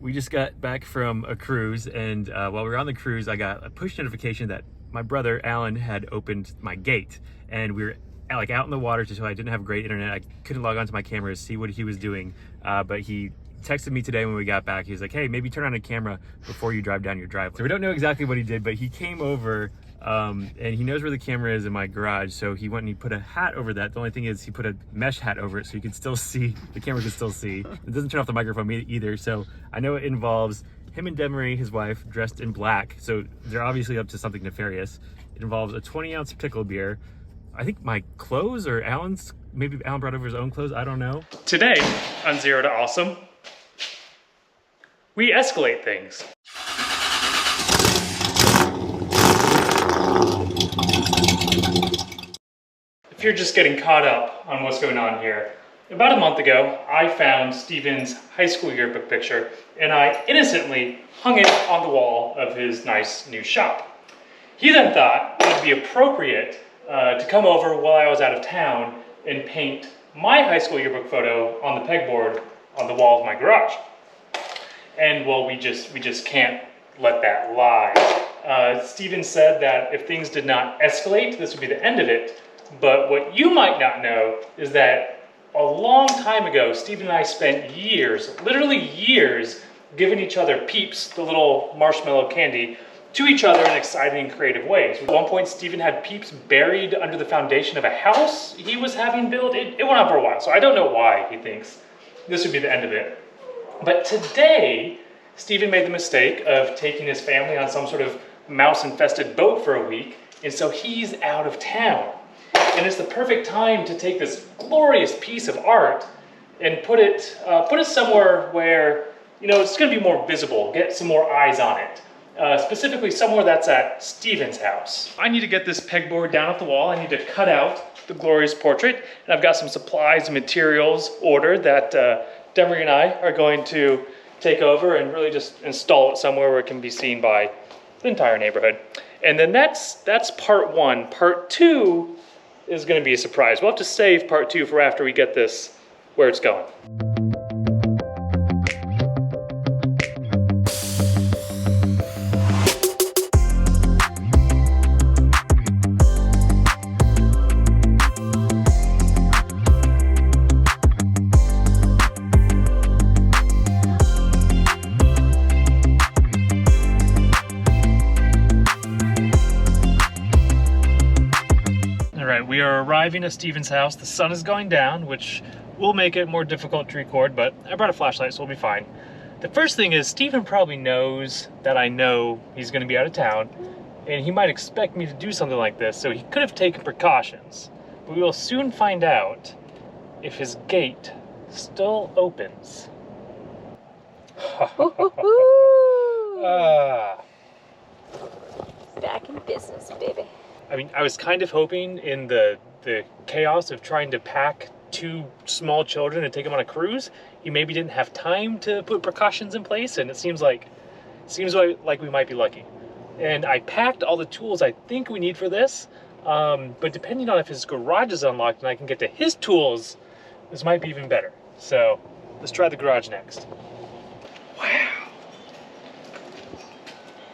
We just got back from a cruise, and while we were on the cruise, I got a push notification that my brother Alan had opened my gate, and we were like out in the water, so I didn't have great internet. I couldn't log onto my camera to see what he was doing, but he texted me today when we got back. He was like, hey, maybe turn on a camera before you drive down your driveway. So we don't know exactly what he did, but he came over and he knows where the camera is in my garage, so he went and he put a hat over that. The only thing is he put a mesh hat over it so you can still see, the camera can still see. It doesn't turn off the microphone either, so I know it involves him and Demery, his wife, dressed in black, so they're obviously up to something nefarious. It involves a 20-ounce pickle beer, I think my clothes or Alan's, maybe Alan brought over his own clothes, I don't know. Today on Zero to Awesome, we escalate things. If you're just getting caught up on what's going on here, about a month ago, I found Steven's high school yearbook picture and I innocently hung it on the wall of his nice new shop. He then thought it would be appropriate to come over while I was out of town and paint my high school yearbook photo on the pegboard on the wall of my garage. And well, we just can't let that lie. Steven said that if things did not escalate, this would be the end of it. But what you might not know is that a long time ago, Steven and I spent years, literally years, giving each other Peeps, the little marshmallow candy, to each other in exciting and creative ways. At one point, Steven had Peeps buried under the foundation of a house he was having built. It went on for a while, so I don't know why he thinks this would be the end of it. But today, Steven made the mistake of taking his family on some sort of mouse-infested boat for a week, and so he's out of town. And it's the perfect time to take this glorious piece of art and put it somewhere where, you know, it's going to be more visible, get some more eyes on it. Specifically somewhere that's at Steven's house. I need to get this pegboard down at the wall. I need to cut out the glorious portrait, and I've got some supplies and materials ordered that Demery and I are going to take over and really just install it somewhere where it can be seen by the entire neighborhood. And then that's part one. Part two is going to be a surprise. We'll have to save part two for after we get this where it's going. We are arriving at Steven's house. The sun is going down, which will make it more difficult to record, but I brought a flashlight, so we'll be fine. The first thing is, Steven probably knows that I know he's going to be out of town, and he might expect me to do something like this, so he could have taken precautions. But we will soon find out if his gate still opens. Back in business, baby. I mean, I was kind of hoping in the chaos of trying to pack two small children and take them on a cruise, he maybe didn't have time to put precautions in place, and it seems like we might be lucky. And I packed all the tools I think we need for this, but depending on if his garage is unlocked and I can get to his tools, this might be even better. So let's try the garage next. Wow.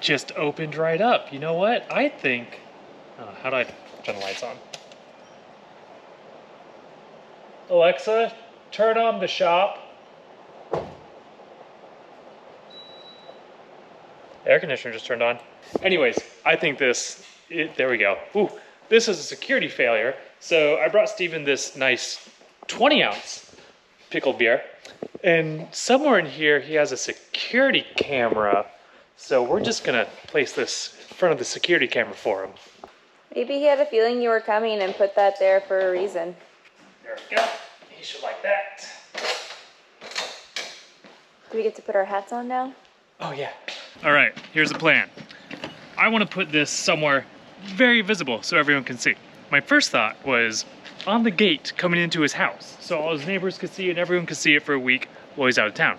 Just opened right up. You know what? I think... how do I turn the lights on? Alexa, turn on the shop. The air conditioner just turned on. Anyways, I think there we go. Ooh, this is a security failure. So I brought Steven this nice 20-ounce pickled beer. And somewhere in here, he has a security camera. So we're just gonna place this in front of the security camera for him. Maybe he had a feeling you were coming and put that there for a reason. There we go. He should like that. Do we get to put our hats on now? Oh yeah. All right, here's the plan. I want to put this somewhere very visible so everyone can see. My first thought was on the gate coming into his house, so all his neighbors could see it and everyone could see it for a week while he's out of town.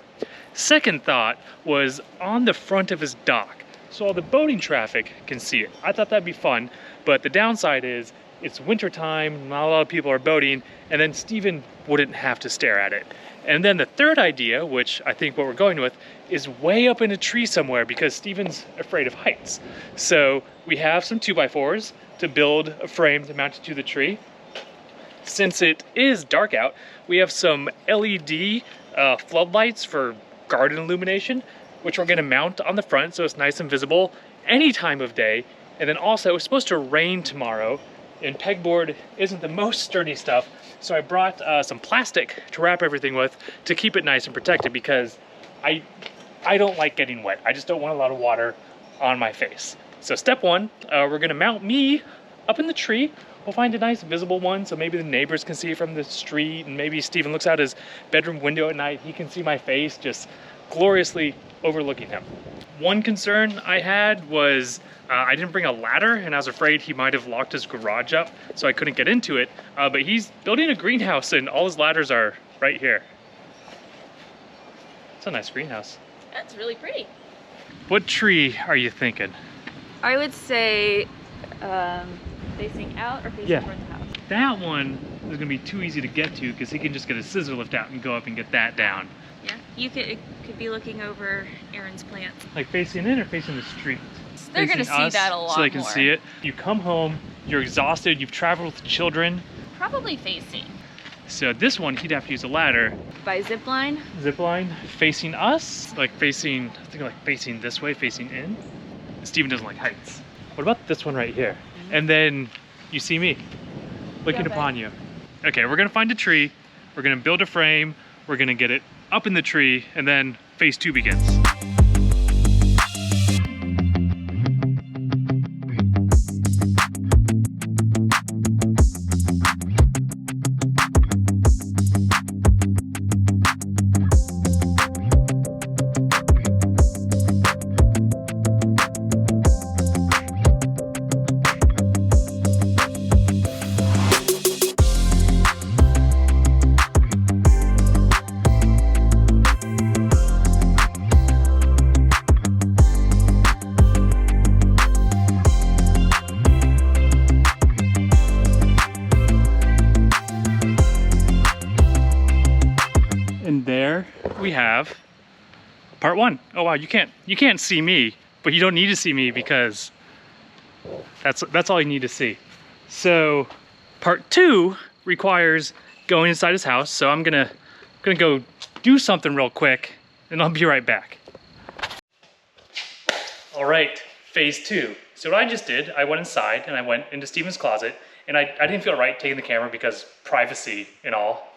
Second thought was on the front of his dock, so all the boating traffic can see it. I thought that'd be fun, but the downside is it's wintertime, not a lot of people are boating, and then Steven wouldn't have to stare at it. And then the third idea, which I think what we're going with, is way up in a tree somewhere because Steven's afraid of heights. So we have some 2x4s to build a frame to mount it to the tree. Since it is dark out, we have some LED floodlights for garden illumination, which we're gonna mount on the front so it's nice and visible any time of day. And then also, it's supposed to rain tomorrow, and pegboard isn't the most sturdy stuff, so I brought some plastic to wrap everything with to keep it nice and protected because I don't like getting wet. I just don't want a lot of water on my face. So step one, we're gonna mount me up in the tree. We'll find a nice visible one so maybe the neighbors can see it from the street, and maybe Steven looks out his bedroom window at night, he can see my face just gloriously overlooking him. One concern I had was I didn't bring a ladder, and I was afraid he might have locked his garage up so I couldn't get into it, but he's building a greenhouse and all his ladders are right here. It's a nice greenhouse. That's really pretty. What tree are you thinking? I would say facing out or facing towards the house. That one is gonna be too easy to get to because he can just get a scissor lift out and go up and get that down. Yeah, it could be looking over Aaron's plants. Like facing in or facing the street? They're gonna see that a lot more. So they can see it. You come home, you're exhausted, you've traveled with children. Probably facing. So this one, he'd have to use a ladder. By zip line? Zip line, facing us, like facing, I think like facing this way, facing in. Steven doesn't like heights. What about this one right here? And then you see me looking upon you. Okay, we're gonna find a tree, we're gonna build a frame, we're gonna get it up in the tree, and then phase 2 begins. And there we have part 1. Oh wow, you can't see me, but you don't need to see me because that's all you need to see. So part 2 requires going inside his house. So I'm gonna go do something real quick and I'll be right back. All right, phase 2. So what I just did, I went inside and I went into Steven's closet, and I didn't feel right taking the camera because privacy and all,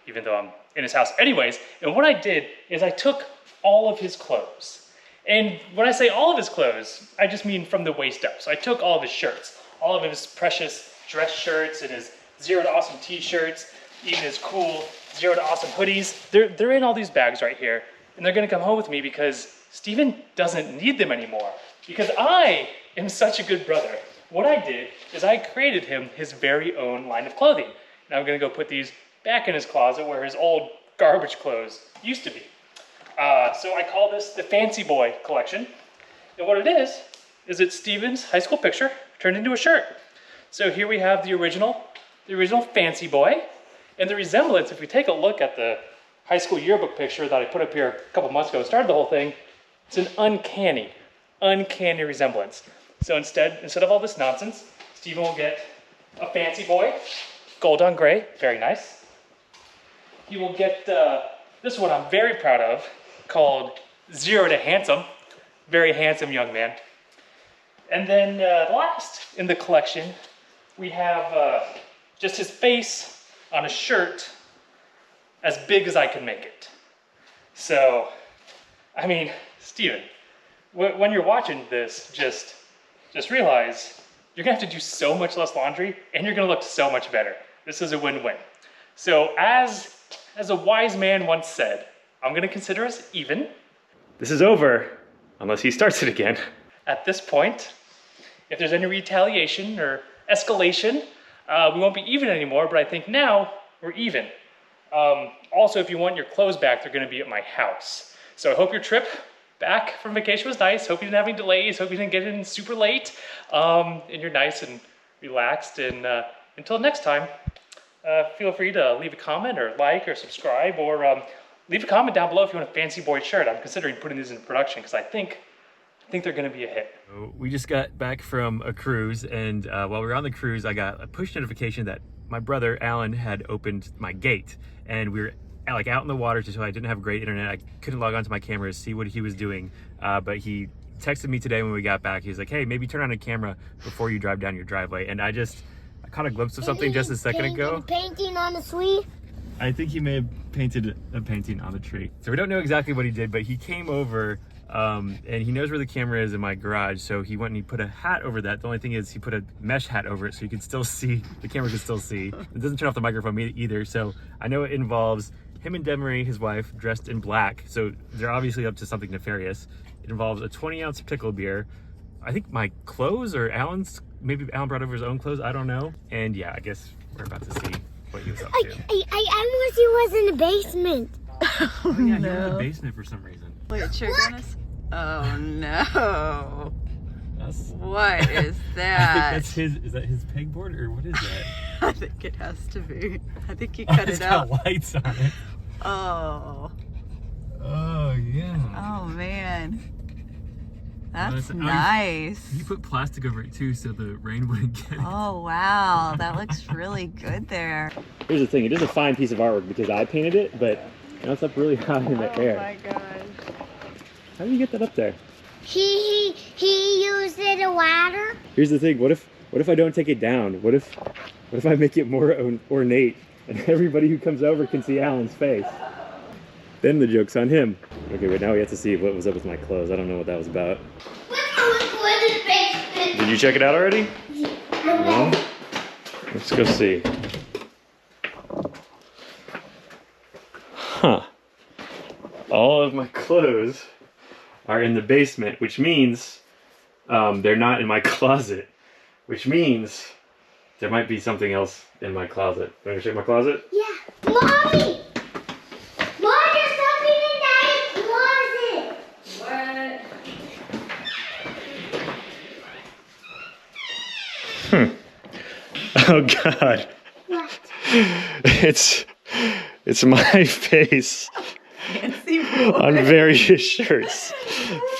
even though I'm in his house anyways. And what I did is I took all of his clothes. And when I say all of his clothes, I just mean from the waist up. So I took all of his shirts, all of his precious dress shirts and his Zero to Awesome t-shirts, even his cool Zero to Awesome hoodies. They're in all these bags right here. And they're gonna come home with me because Steven doesn't need them anymore. Because I am such a good brother. What I did is I created him his very own line of clothing. Now I'm gonna go put these back in his closet where his old garbage clothes used to be. So I call this the Fancy Boy collection. And what it is it's Steven's high school picture turned into a shirt. So here we have the original Fancy Boy. And the resemblance, if we take a look at the high school yearbook picture that I put up here a couple months ago, started the whole thing, it's an uncanny resemblance. So instead of all this nonsense, Steven will get a Fancy Boy, gold on gray, very nice. He will get this one I'm very proud of, called Zero to Handsome, very handsome young man. And then last in the collection, we have just his face on a shirt as big as I can make it. So, I mean, Steven, when you're watching this, just realize you're gonna have to do so much less laundry and you're gonna look so much better. This is a win-win. So as a wise man once said, I'm gonna consider us even. This is over, unless he starts it again. At this point, if there's any retaliation or escalation, we won't be even anymore, but I think now we're even. Also, if you want your clothes back, they're gonna be at my house. So I hope your trip back from vacation was nice. Hope you didn't have any delays. Hope you didn't get in super late. And you're nice and relaxed. And until next time, feel free to leave a comment or like or subscribe or leave a comment down below if you want a Fancy Boy shirt. I'm considering putting these in production because I think they're gonna be a hit. We just got back from a cruise, and while we were on the cruise, I got a push notification that my brother Alan had opened my gate, and we were like out in the water, so I didn't have great internet. I couldn't log onto my camera to see what he was doing, but he texted me today when we got back. He was like, hey, maybe turn on a camera before you drive down your driveway. And I caught a glimpse of something just a second ago. Painting on the tree? I think he may have painted a painting on the tree. So we don't know exactly what he did, but he came over and he knows where the camera is in my garage. So he went and he put a hat over that. The only thing is he put a mesh hat over it so you can still see, the camera can still see. It doesn't turn off the microphone either. So I know it involves him and Demery, his wife, dressed in black. So they're obviously up to something nefarious. It involves a 20-ounce pickle beer. I think my clothes or Alan's, maybe Alan brought over his own clothes, I don't know. And yeah, I guess we're about to see what he was up to. I wish he was in the basement. Oh yeah, he was in the basement for some reason. Wait, Chigonus? Oh no. What is I that? think that's his, is that his pegboard or what is that? I think it has to be. I think he cut It's it out. got lights on it. Oh. Oh yeah. Oh man. That's Oh, nice. You put plastic over it too so the rain wouldn't get it. Oh wow, that looks really good there. Here's the thing, it is a fine piece of artwork because I painted it, but you know, it's up really high in the air. Oh my gosh. How do you get that up there? He used it a ladder. Here's the thing, what if I don't take it down? What if I make it more ornate and everybody who comes over can see Alan's face? Then the joke's on him. Okay, but now we have to see what was up with my clothes. I don't know what that was about. Did you check it out already? No? Let's go see. Huh. All of my clothes are in the basement, which means they're not in my closet, which means there might be something else in my closet. Want to check my closet? Yeah. Mommy! Mom, there's something in that closet. What? Oh God. What? It's my face Fancy boy. on various shirts.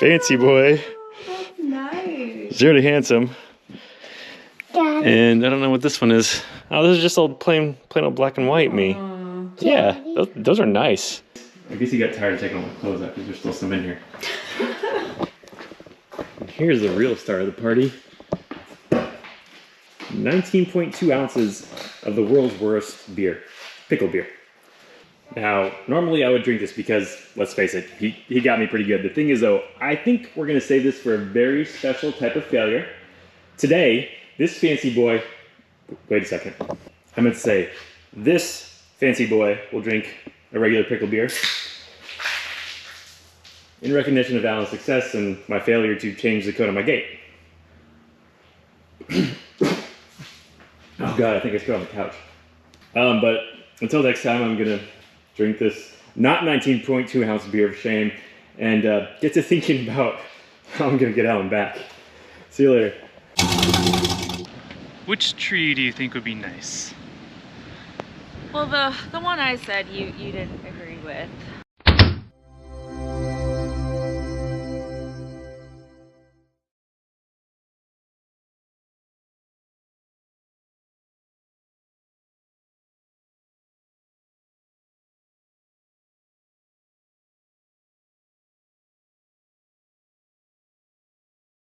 Fancy boy. That's nice. Zero to handsome. Daddy. And I don't know what this one is. Oh, this is just old plain old black and white me. Yeah, those are nice. I guess you got tired of taking all my clothes out because there's still some in here. Here's the real star of the party. 19.2 ounces of the world's worst beer, pickle beer. Now, normally I would drink this because, let's face it, he got me pretty good. The thing is though, I think we're gonna save this for a very special type of failure. Today, this fancy boy, wait a second. I meant to say, this fancy boy will drink a regular pickle beer in recognition of Alan's success and my failure to change the code on my gate. Oh God, I think I spit on the couch. But until next time, I'm gonna drink this not 19.2 ounce beer of shame and get to thinking about how I'm gonna get Alan back. See you later. Which tree do you think would be nice? Well, the one I said you didn't agree with.